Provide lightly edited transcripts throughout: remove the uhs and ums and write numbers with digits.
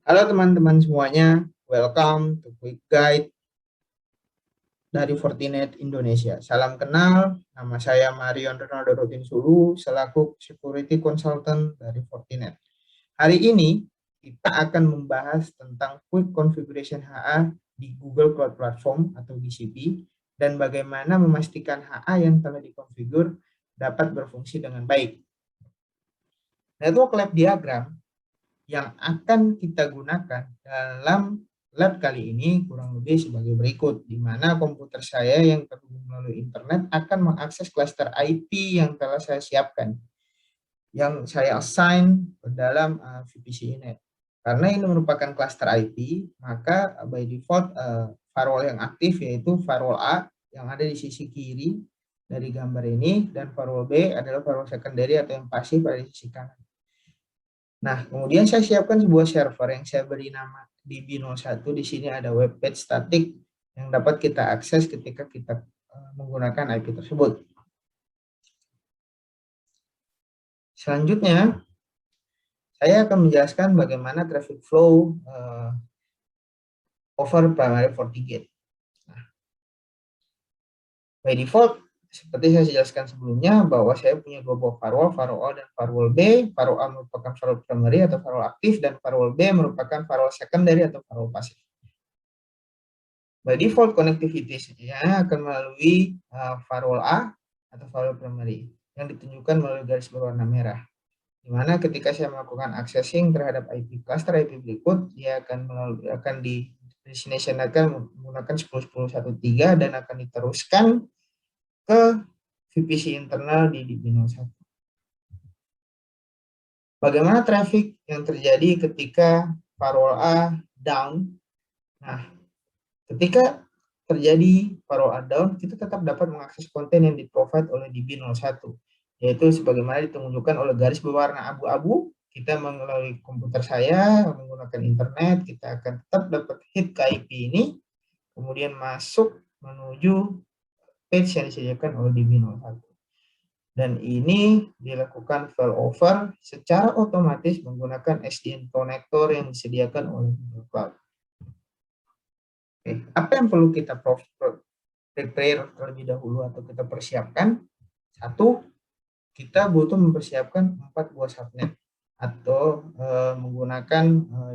Halo teman-teman semuanya, welcome to Quick Guide dari Fortinet Indonesia. Salam kenal, nama saya Marion Ronaldo Rotinsulu, selaku Security Consultant dari Fortinet. Hari ini kita akan membahas tentang Quick Configuration HA di Google Cloud Platform atau GCP, dan bagaimana memastikan HA yang telah dikonfigur dapat berfungsi dengan baik. Network Lab Diagram yang akan kita gunakan dalam lab kali ini kurang lebih sebagai berikut, di mana komputer saya yang terhubung melalui internet akan mengakses cluster IP yang telah saya siapkan, yang saya assign ke dalam VPC Inet. Karena ini merupakan cluster IP, maka by default firewall yang aktif yaitu firewall A yang ada di sisi kiri dari gambar ini, dan firewall B adalah firewall secondary atau yang pasif pada sisi kanan. Nah, kemudian saya siapkan sebuah server yang saya beri nama DB01. Di sini ada web page static yang dapat kita akses ketika kita menggunakan IP tersebut. Selanjutnya, saya akan menjelaskan bagaimana traffic flow over primary FortiGate. Nah, by default, seperti saya jelaskan sebelumnya, bahwa saya punya dua buah firewall, firewall A dan firewall B. Firewall A merupakan firewall primary atau firewall aktif, dan firewall B merupakan firewall secondary atau firewall pasif. By default, connectivity-nya akan melalui firewall A atau firewall primary yang ditunjukkan melalui garis berwarna merah. Di mana ketika saya melakukan accessing terhadap IP cluster IP berikut, dia akan di destination akan menggunakan 10.10.1.3 dan akan diteruskan ke VPC internal di DB01. Bagaimana traffic yang terjadi ketika firewall A down? Nah, ketika terjadi firewall A down, kita tetap dapat mengakses konten yang di-provide oleh DB01, yaitu sebagaimana ditunjukkan oleh garis berwarna abu-abu. Kita melalui komputer saya menggunakan internet, kita akan tetap dapat hit ke IP ini, kemudian masuk menuju page yang disediakan oleh DB01. Dan ini dilakukan failover secara otomatis menggunakan SDN connector yang disediakan oleh Google Cloud. Oke, apa yang perlu kita prepare terlebih dahulu atau kita persiapkan? Satu, kita butuh mempersiapkan 4 buah subnet, atau menggunakan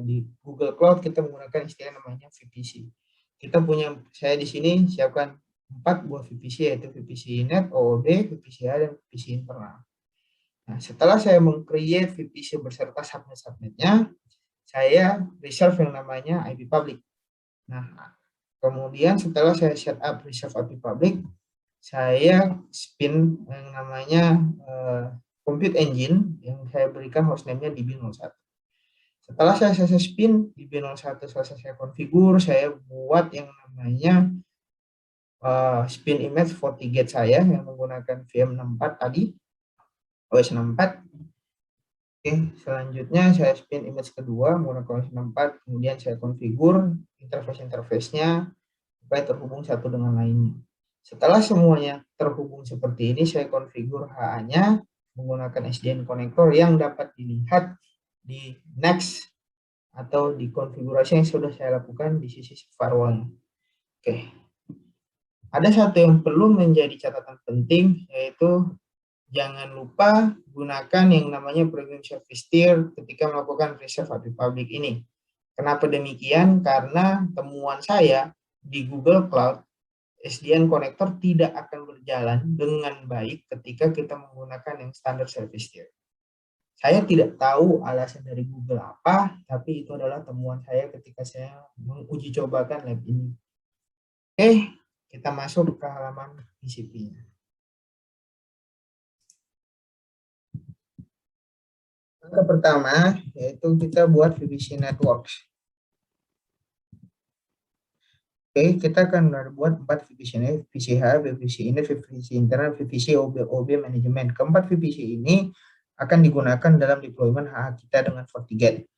di Google Cloud kita menggunakan istilah namanya VPC. Saya di sini siapkan 4 buah VPC, yaitu VPC Inet, OOB, VPC A, dan VPC internal. Nah, setelah saya meng-create VPC beserta subnet-subnetnya, saya reserve yang namanya IP public. Nah, kemudian setelah saya set up reserve IP public, saya spin yang namanya compute engine yang saya berikan hostname-nya DB01. Setelah saya selesai spin DB01, selesai saya konfigur, saya buat yang namanya spin image FortiGate saya yang menggunakan VM64 tadi, OS64. Oke, selanjutnya saya spin image kedua menggunakan OS64, kemudian saya konfigur interface-nya supaya terhubung satu dengan lainnya. Setelah semuanya terhubung seperti ini, saya konfigur HA-nya menggunakan SDN connector yang dapat dilihat di next atau di konfigurasi yang sudah saya lakukan di sisi firewall-nya. Oke. Ada satu yang perlu menjadi catatan penting, yaitu jangan lupa gunakan yang namanya premium service tier ketika melakukan reserve IP public ini. Kenapa demikian? Karena temuan saya di Google Cloud, SDN connector tidak akan berjalan dengan baik ketika kita menggunakan yang standar service tier. Saya tidak tahu alasan dari Google apa, tapi itu adalah temuan saya ketika saya menguji cobakan lab ini. Oke, kita masuk ke halaman GCP-nya. Langkah pertama yaitu kita buat VPC networks. Oke, kita akan buat 4 VPC ini, VPC H, VPC Inet, VPC internal, VPC OB manajemen. Keempat VPC ini akan digunakan dalam deployment HA kita dengan FortiGate.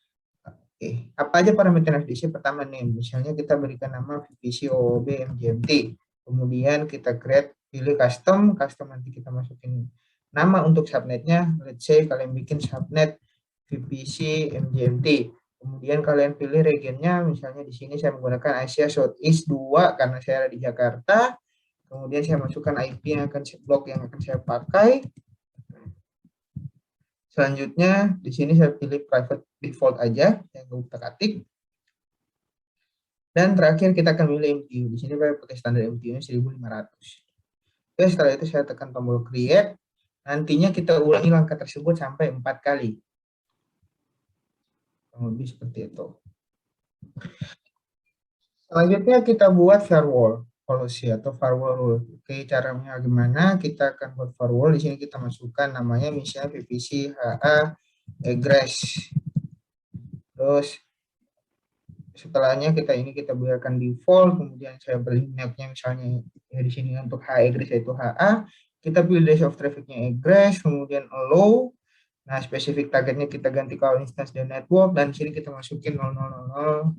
Oke, apa aja parameter VPC? Pertama nih, misalnya kita berikan nama VPC OB MGMT. Kemudian kita pilih custom nanti kita masukin nama untuk subnetnya, let's say kalian bikin subnet VPC MGMT. Kemudian kalian pilih regionnya, misalnya di sini saya menggunakan Asia Southeast 2 karena saya ada di Jakarta. Kemudian saya masukkan IP yang akan blok yang akan saya pakai. Selanjutnya di sini saya pilih private default aja yang utak-atik. Dan terakhir kita akan pilih MTU. Di sini saya pakai standar MTU-nya 1500. Oke, setelah itu saya tekan tombol create. Nantinya kita ulangi langkah tersebut sampai 4 kali. Lebih seperti itu. Selanjutnya kita buat firewall policy atau firewall rule. Oke, caranya gimana? Kita akan buat firewall. Di sini kita masukkan namanya misalnya VPC HA egress. Terus setelahnya kita biarkan default, kemudian saya beri mapnya misalnya ya di sini untuk HA egress yaitu HA. Kita pilih dash of trafficnya egress, kemudian allow. Nah, spesifik targetnya kita ganti kalau instance dan network, dan di sini kita masukin 0000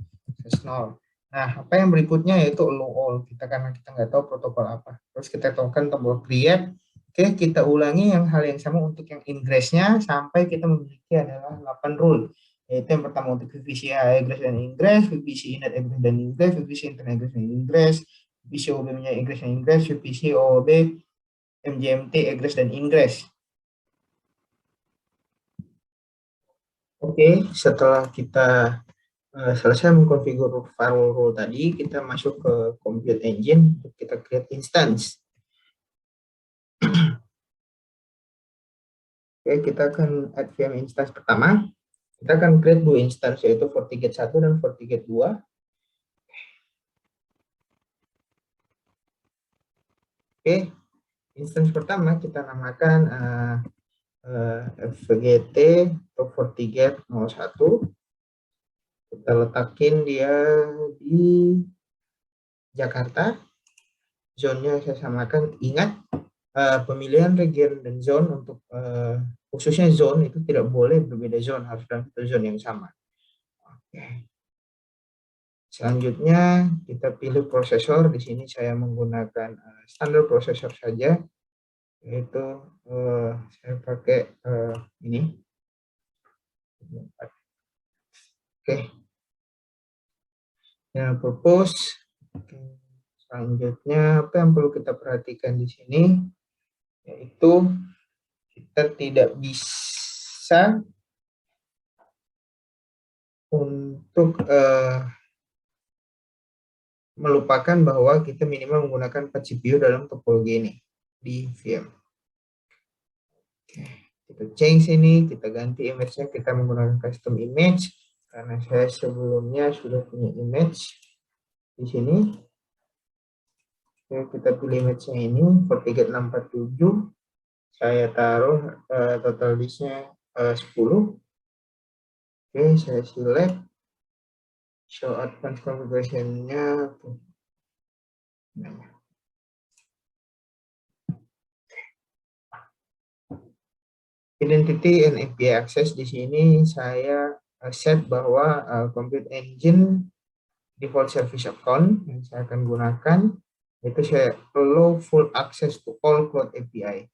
0. Nah, apa yang berikutnya yaitu allow all. Karena kita nggak tahu protokol apa. Terus kita tekan tombol create. Oke, kita ulangi hal yang sama untuk yang ingress-nya sampai kita memiliki adalah 8 rule. Yaitu yang pertama untuk VPC egress dan ingress, VPC init egress dan ingress, VPC internet egress dan ingress, VPC OOB-nya egress dan ingress, VPC OOB MGMT egress dan ingress. Oke, setelah kita selesai mengkonfigur firewall rule tadi, kita masuk ke Compute Engine untuk kita create instance. Oke, kita akan add VM instance pertama. Kita akan create 2 instance, yaitu FortiGate 1 dan FortiGate 2. Oke, instance pertama kita namakan FGT atau FortiGate 01. Kita letakin dia di Jakarta. Zone-nya saya samakan. Ingat, pemilihan region dan zone untuk khususnya zone itu tidak boleh berbeda zone, harus dalam satu zone yang sama. Oke. Selanjutnya kita pilih prosesor. Di sini saya menggunakan standar prosesor saja, yaitu saya pakai ini. Oke. Ya, purpose. Oke. Selanjutnya apa yang perlu kita perhatikan di sini yaitu kita tidak bisa untuk melupakan bahwa kita minimal menggunakan 4 CPU dalam topologi ini di VM. Oke, kita change ini, kita ganti image-nya, kita menggunakan custom image karena saya sebelumnya sudah punya image di sini. Oke, kita pilih image-nya ini, FortiGate 647. Saya taruh total disk-nya 10. Oke, saya select. Show advanced configuration-nya. Identity and API access di sini saya set bahwa Compute Engine default service account yang saya akan gunakan itu saya allow full access to all cloud API.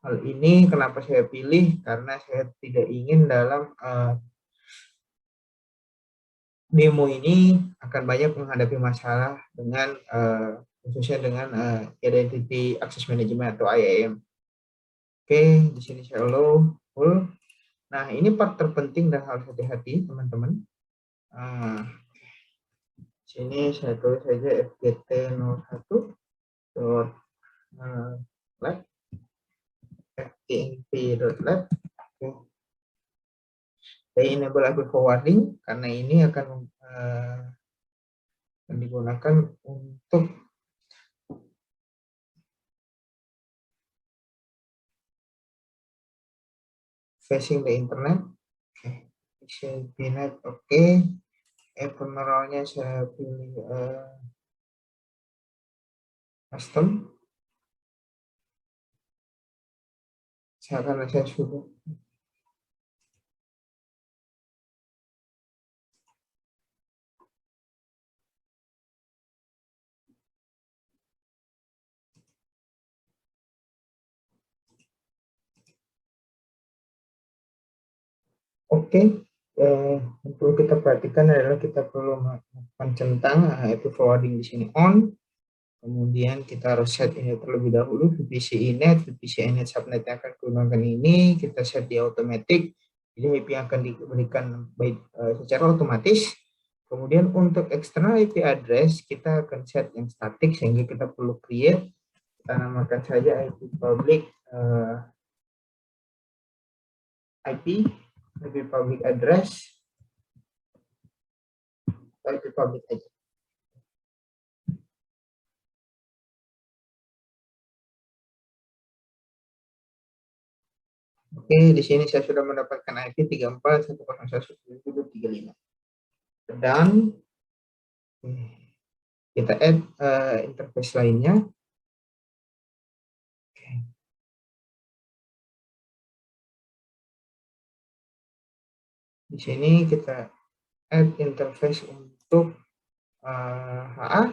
Hal ini kenapa saya pilih karena saya tidak ingin dalam demo ini akan banyak menghadapi masalah dengan khususnya dengan Identity Access Management atau IAM. Oke, di sini saya allow full. Nah, ini part terpenting dan harus hati-hati, teman-teman. Sini saya tulis saja fgt01.lab ftnp.lab. Saya enable API forwarding karena ini akan digunakan untuk facing the internet. Oke, VNet oke. Ephemeralnya saya pilih custom. Karena saya sudah Oke, yang perlu kita perhatikan adalah kita perlu melakukan centang IP forwarding di sini on. Kemudian kita harus set ini terlebih dahulu, VPC inet, VPC inet subnet yang akan digunakan ini kita set di automatic, jadi IP yang akan diberikan secara otomatis. Kemudian untuk external IP address kita akan set yang static sehingga kita perlu create, kita namakan saja IP public IP public address, IP public address. Oke, di sini saya sudah mendapatkan IP 34.101.1.35. Dan kita add interface lainnya. Di sini kita add interface untuk HA.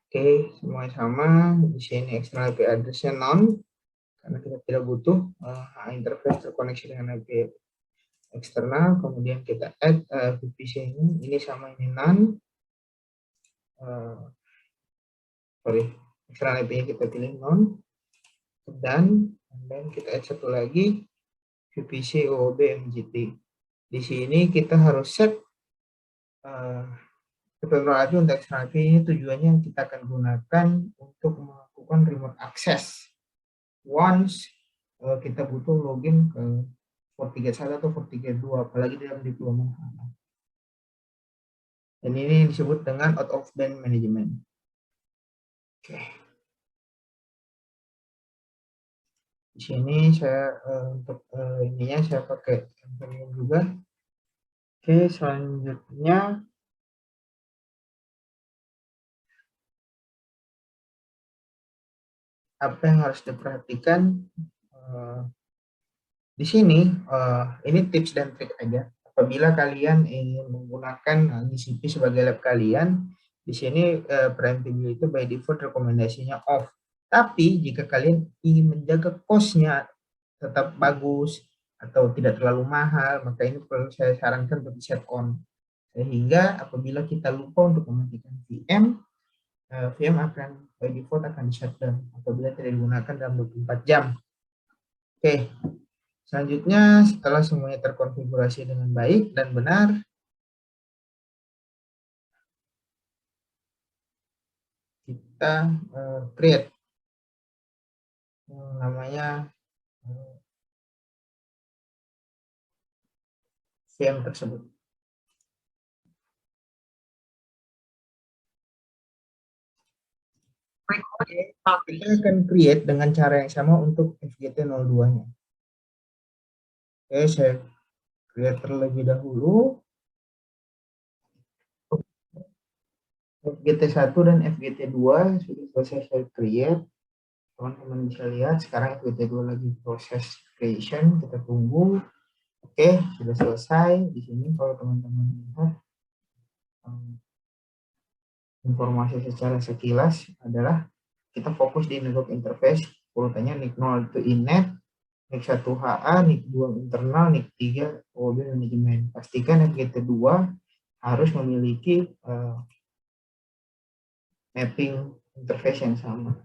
Oke, semuanya sama. Di sini external IP address-nya none karena kita tidak butuh HA interface terkoneksi dengan IP eksternal. Kemudian kita add VPC ini sama ini none. External IP-nya kita pilih none. Dan kita add satu lagi VPC OOB MGT. Di sini kita harus set ketentuan IP untuk external IP ini tujuannya kita akan gunakan untuk melakukan remote access. Once kita butuh login ke port 31 atau port 32, apalagi dalam deployment. Dan ini disebut dengan out of band management. Oke. Di sini saya untuk ininya saya pakai Ethereum juga. Oke, selanjutnya apa yang harus diperhatikan di sini, ini tips dan trik aja. Apabila kalian ingin menggunakan GCP sebagai lab kalian, di sini preventability by default rekomendasinya off. Tapi jika kalian ingin menjaga cost-nya tetap bagus atau tidak terlalu mahal, maka ini perlu saya sarankan untuk set on. Sehingga apabila kita lupa untuk mematikan VM, VM akan by default akan di shutdown apabila tidak digunakan dalam 24 jam. Oke. Selanjutnya, setelah semuanya terkonfigurasi dengan baik dan benar, kita create namanya VM tersebut. Kita akan create dengan cara yang sama untuk FGT02-nya. Oke, saya create terlebih dahulu. FGT1 dan FGT2 sudah selesai saya create. Teman-teman bisa lihat sekarang FGT2 lagi proses creation, kita tunggu. Oke, sudah selesai. Di sini kalau teman-teman lihat informasi secara sekilas adalah kita fokus di network interface, urutannya NIC 0 itu inet, NIC 1 HA, NIC 2 internal, NIC 3 OOB manajemen. Pastikan FGT2 harus memiliki mapping interface yang sama.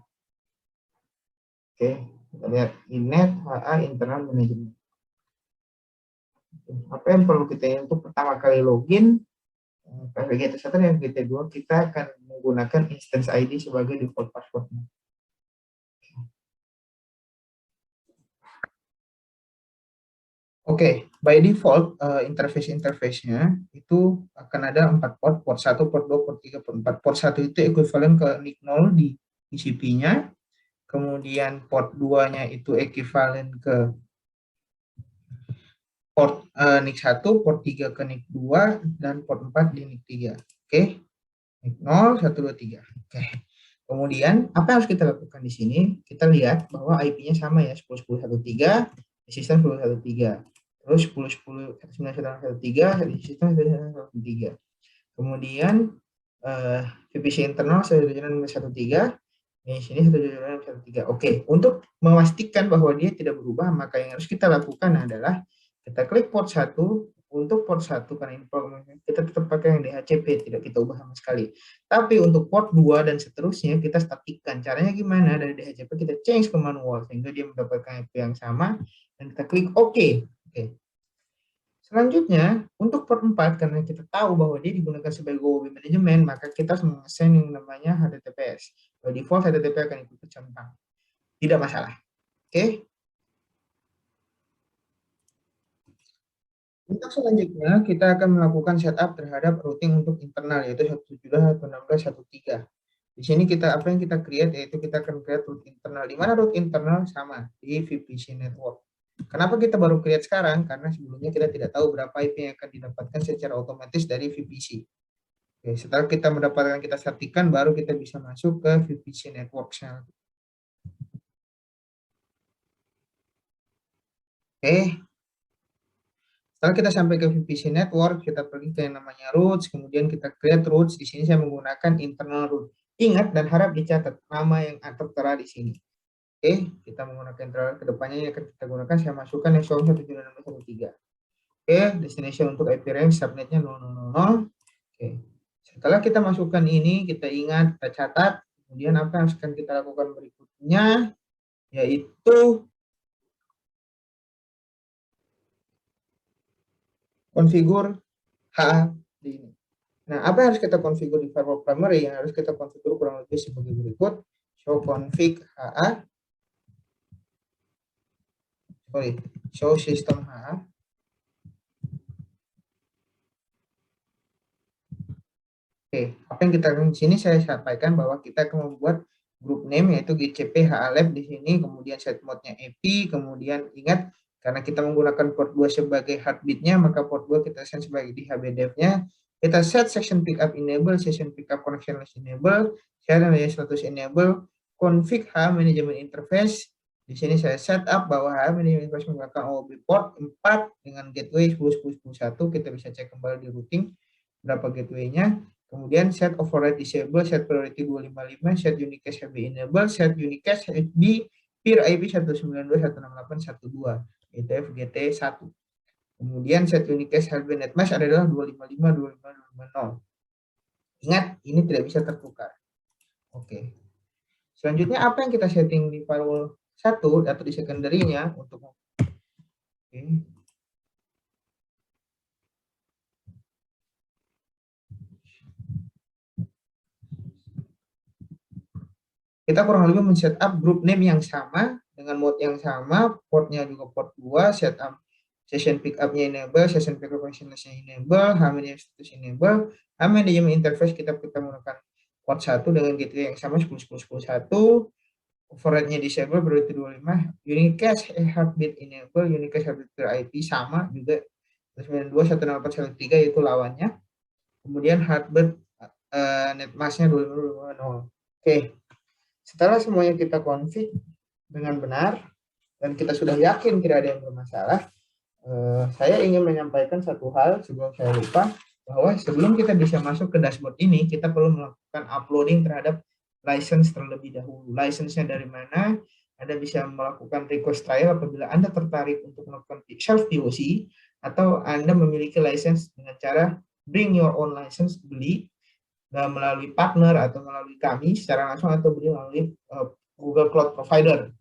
Oke, kita lihat inet, HA, internal manajemen. Apa yang perlu kita ingat untuk pertama kali login FGT1 dan FGT2 kita akan menggunakan instance ID sebagai default passwordnya. Oke, by default interface-nya itu akan ada 4 port, port 1, port 2, port 3, port 4. Port 1 itu ekuivalen ke NIC 0 di TCP-nya, kemudian port 2-nya itu ekuivalen ke port NIC 1, port 3 ke NIC 2, dan port 4 di NIC 3. Oke, NIC 0, 1, 2, 3. Oke. Kemudian, apa yang harus kita lakukan di sini? Kita lihat bahwa IP-nya sama ya, 10.10.1.3, di sistem 10.1.3. Terus 10.10.9.1.3, di sistem 10.1.3. Kemudian, VPC internal 1.1.1.3, di sini 1.1.1.3. Oke, untuk memastikan bahwa dia tidak berubah, maka yang harus kita lakukan adalah Kita klik port 1, untuk port 1 karena ini programnya kita tetap pakai yang DHCP, tidak kita ubah sama sekali. Tapi untuk port 2 dan seterusnya kita statikkan. Caranya gimana? Dari DHCP kita change ke manual sehingga dia mendapatkan IP yang sama dan kita klik OK. Oke. Selanjutnya, untuk port 4, karena kita tahu bahwa dia digunakan sebagai GoWeb Management, maka kita harus mengassign yang namanya HTTPS. By default, HTTP akan ikut centang. Tidak masalah. Oke. Untuk selanjutnya, kita akan melakukan setup terhadap routing untuk internal, yaitu 172.116.1.3. Di sini apa yang kita create, yaitu kita akan create root internal. Di mana root internal sama di VPC network. Kenapa kita baru create sekarang? Karena sebelumnya kita tidak tahu berapa IP yang akan didapatkan secara otomatis dari VPC. Oke, setelah kita mendapatkan, kita statikkan, baru kita bisa masuk ke VPC network. Oke. Setelah kita sampai ke VPC network, kita pergi ke yang namanya routes, kemudian kita create routes. Di sini saya menggunakan internal route. Ingat dan harap dicatat nama yang tertera di sini. Oke, kita menggunakan internal, kedepannya yang akan kita gunakan, saya masukkan yang 172.1.13. Oke, destination untuk IP range subnetnya 000. Oke, setelah kita masukkan ini, kita ingat, kita catat. Kemudian apa yang akan kita lakukan berikutnya, yaitu konfigur di ini. Nah, apa yang harus kita konfigur di firewall primary? Yang harus kita konfigur kurang lebih sebagai berikut. Show config HA. Show system HA. Oke, apa yang kita lakukan di sini, saya sampaikan bahwa kita akan membuat group name yaitu GCP HA Lab di sini, kemudian set mode-nya EP, kemudian ingat karena kita menggunakan port 2 sebagai heartbeat-nya, maka port 2 kita set sebagai di HBDF-nya. Kita set section pickup enable, session pickup connectionless enable, share dan layer status enable, config HA management interface. Di sini saya set up bahwa HA management interface menggunakan OOB port 4 dengan gateway 10.10.10.1. Kita bisa cek kembali di routing berapa gateway-nya. Kemudian set override disable, set priority 255, set unique cache HB enable, set unique cache HB peer IP 192.168.1.2 itu FGT1. Kemudian set unique cache HB netmask adalah 255.255.250. Ingat, ini tidak bisa tertukar. Oke. Selanjutnya apa yang kita setting di firewall 1 atau di secondary-nya untuk kita kurang lebih men-setup group name yang sama dengan mode yang sama, portnya juga port 2, setup session pickup-nya enable, session pickup functionless-nya enable, HMD status enable, HMD interface kita menggunakan port 1 dengan gateway yang sama 10.10.10.1, override-nya disable priority 25, unique cache heartbeat enable, unique cache heartbeat per IP sama juga 92.168.1.3 itu lawannya. Kemudian heartbeat netmask-nya 250. Oke. Setelah semuanya kita config dengan benar dan kita sudah yakin tidak ada yang bermasalah, saya ingin menyampaikan satu hal sebelum saya lupa, bahwa sebelum kita bisa masuk ke dashboard ini, kita perlu melakukan uploading terhadap license terlebih dahulu. License-nya dari mana? Anda bisa melakukan request trial apabila Anda tertarik untuk melakukan self POC, atau Anda memiliki license dengan cara bring your own license, beli melalui partner atau melalui kami secara langsung, atau beli melalui Google Cloud Provider.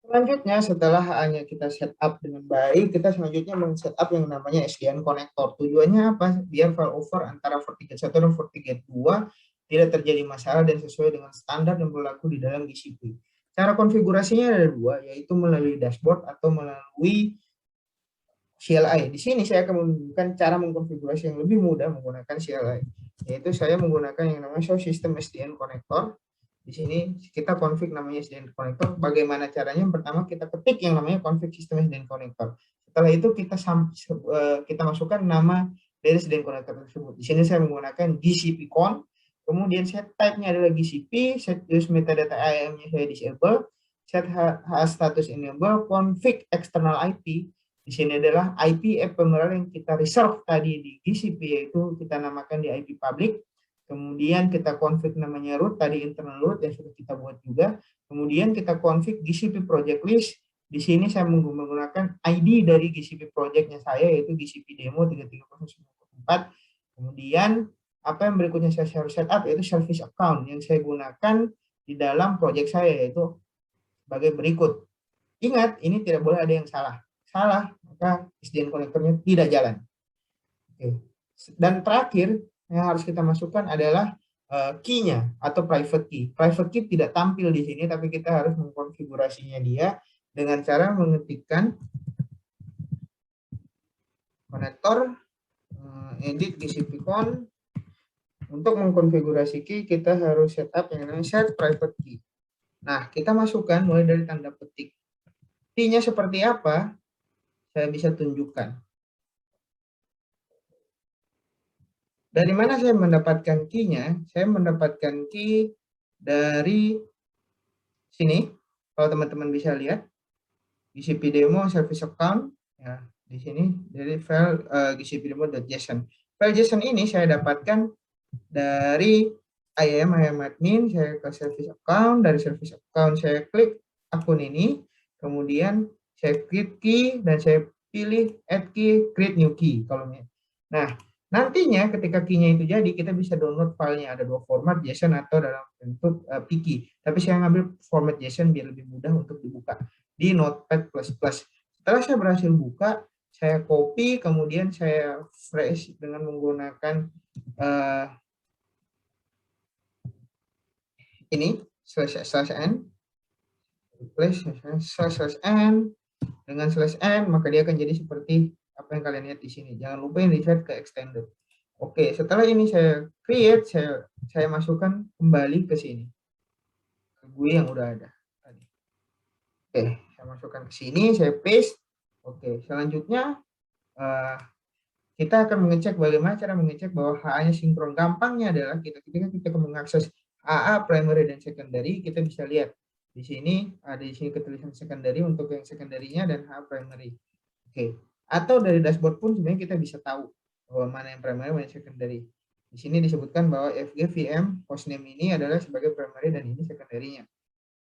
Selanjutnya, setelah hanya kita setup dengan baik, kita selanjutnya men-setup yang namanya SDN connector. Tujuannya apa? Biar failover antara FortiGate 1 dan FortiGate 2 tidak terjadi masalah dan sesuai dengan standar yang berlaku di dalam GCP. Cara konfigurasinya ada dua, yaitu melalui dashboard atau melalui CLI. Di sini saya akan menunjukkan cara mengkonfigurasi yang lebih mudah menggunakan CLI, yaitu saya menggunakan yang namanya show system SDN connector. Di sini kita config namanya SDN connector. Bagaimana caranya? Pertama kita ketik yang namanya config system SDN connector. Setelah itu kita masukkan nama dari SDN connector tersebut. Di sini saya menggunakan GCP con. Kemudian set type-nya adalah GCP, set use metadata IAM-nya saya disable, set status enable, config external IP. Di sini adalah IP ephemeral yang kita reserve tadi di GCP, yaitu kita namakan di IP public. kemudian kita config namanya root, tadi internal root yang sudah kita buat juga, kemudian kita config GCP project list. Di sini saya menggunakan ID dari GCP projectnya saya, yaitu GCP demo 33094. Kemudian apa yang berikutnya saya harus setup yaitu service account yang saya gunakan di dalam project saya, yaitu sebagai berikut. Ingat, ini tidak boleh ada yang salah. Salah, maka SDN konektornya tidak jalan. Oke. Dan terakhir yang harus kita masukkan adalah key-nya atau private key. Private key tidak tampil di sini, tapi kita harus mengkonfigurasinya dia dengan cara mengetikkan konektor edit GCP-con. Untuk mengkonfigurasi key, kita harus setup yang namanya set private key. Nah, kita masukkan mulai dari tanda petik. Key-nya seperti apa? Saya bisa tunjukkan. Dari mana saya mendapatkan key-nya? Saya mendapatkan key dari sini. Kalau teman-teman bisa lihat, GCP demo service account. Ya, di sini dari file GCP demo.json. File JSON ini saya dapatkan dari IAM admin, saya ke service account, dari service account saya klik akun ini, kemudian saya create key dan saya pilih add key, create new key kolomnya. Nah, nantinya ketika key-nya itu jadi, kita bisa download filenya, ada dua format, JSON atau dalam bentuk PKey. Tapi saya ngambil format JSON biar lebih mudah untuk dibuka di Notepad++. Setelah saya berhasil buka, saya copy, kemudian saya fresh dengan menggunakan ini /n, /n dengan /n, maka dia akan jadi seperti apa yang kalian lihat di sini. Jangan lupa yang di-set ke extended. Oke, setelah ini saya create, saya masukkan kembali ke sini, ke GUI yang udah ada tadi. Oke, saya masukkan ke sini, saya paste. Oke, selanjutnya kita akan mengecek bagaimana cara mengecek bahwa HA-nya sinkron. Gampangnya adalah ketika kita mengakses HA primary dan secondary, kita bisa lihat di sini ada di sini ketulisan secondary untuk yang secondary-nya dan HA primary. Oke. Atau dari dashboard pun sebenarnya kita bisa tahu bahwa mana yang primary, mana yang secondary. Di sini disebutkan bahwa FG VM hostname ini adalah sebagai primary dan ini secondary-nya.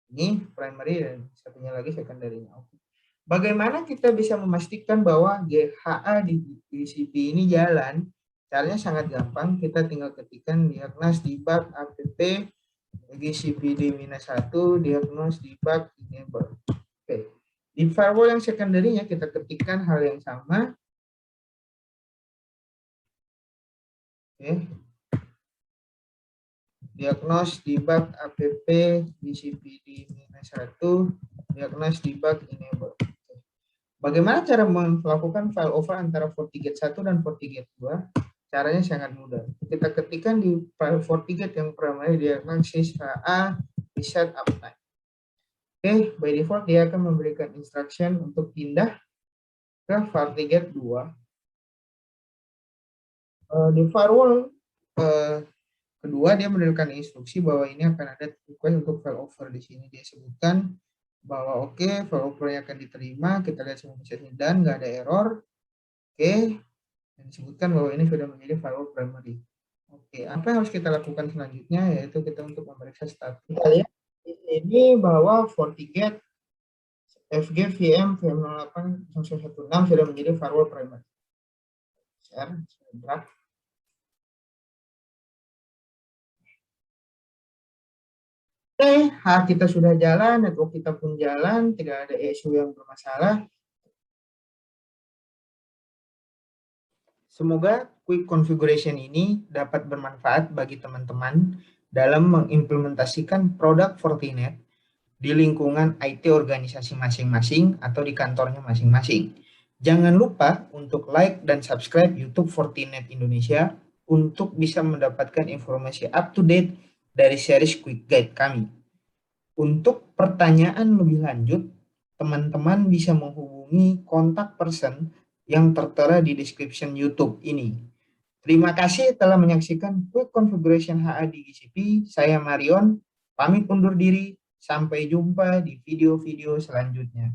Ini primary dan satunya lagi secondary-nya. Oke. Bagaimana kita bisa memastikan bahwa GHA di GCP ini jalan? Caranya sangat gampang, kita tinggal ketikkan diagnos debug app GCP d-1 diagnos debug enable. Oke. Di firewall yang secondary-nya kita ketikkan hal yang sama. Oke. Diagnos debug app GCP d-1 diagnos debug enable. Bagaimana cara melakukan failover antara FortiGate 1 dan FortiGate 2? Caranya sangat mudah. Kita ketikkan di file FortiGate yang primary diagnosis HA reset uptime. Oke, by default dia akan memberikan instruction untuk pindah ke FortiGate 2. Di firewall kedua dia memberikan instruksi bahwa ini akan ada request untuk failover. Di sini dia sebutkan bahwa oke, failovernya akan diterima, kita lihat semua prosesnya dan nggak ada error. Oke, dan disebutkan bahwa ini sudah menjadi firewall primary. Oke, apa yang harus kita lakukan selanjutnya yaitu kita untuk memeriksa status. Kita lihat di sini bahwa FortiGate FG VM VM08.016 sudah menjadi firewall primary. Share, draft. Oke, kita sudah jalan, network kita pun jalan, tidak ada isu yang bermasalah. Semoga quick configuration ini dapat bermanfaat bagi teman-teman dalam mengimplementasikan produk Fortinet di lingkungan IT organisasi masing-masing atau di kantornya masing-masing. Jangan lupa untuk like dan subscribe YouTube Fortinet Indonesia untuk bisa mendapatkan informasi up to date dari series quick guide kami. Untuk pertanyaan lebih lanjut, teman-teman bisa menghubungi kontak person yang tertera di description YouTube ini. Terima kasih telah menyaksikan Quick Configuration HA di GCP. Saya Marion, pamit undur diri. Sampai jumpa di video-video selanjutnya.